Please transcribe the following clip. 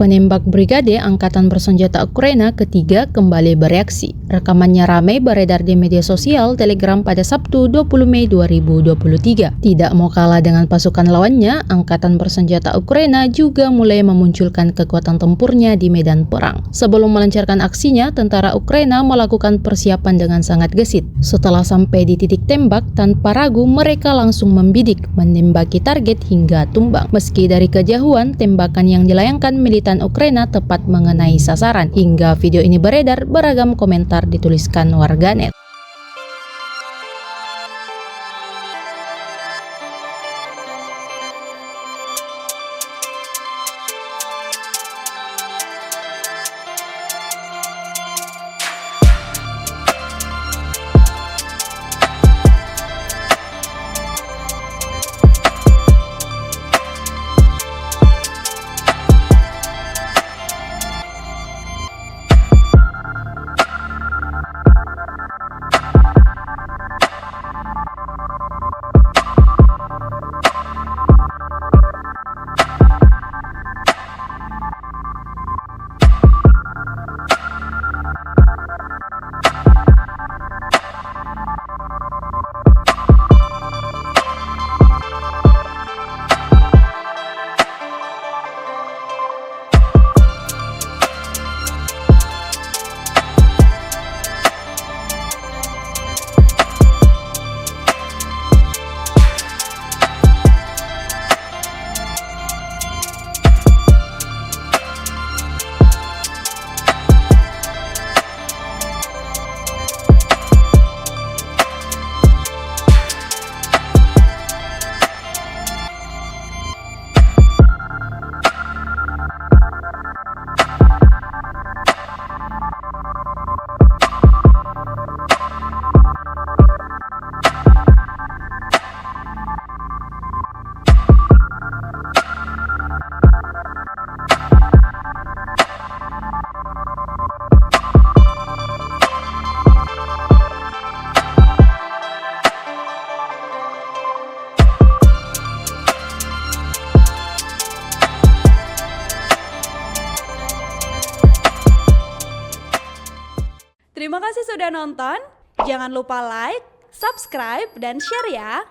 Penembak brigade Angkatan Bersenjata Ukraina ketiga kembali bereaksi. Rekamannya ramai beredar di media sosial Telegram pada Sabtu 20 Mei 2023. Tidak mau kalah dengan pasukan lawannya, Angkatan Bersenjata Ukraina juga mulai memunculkan kekuatan tempurnya di medan perang. Sebelum melancarkan aksinya, tentara Ukraina melakukan persiapan dengan sangat gesit. Setelah sampai di titik tembak, tanpa ragu mereka langsung membidik, menembaki target hingga tumbang. Meski dari kejauhan, tembakan yang dilayangkan militan Ukraina tepat mengenai sasaran. Hingga video ini beredar, beragam komentar dituliskan warganet. Terima kasih sudah nonton. Jangan lupa like, subscribe, dan share ya.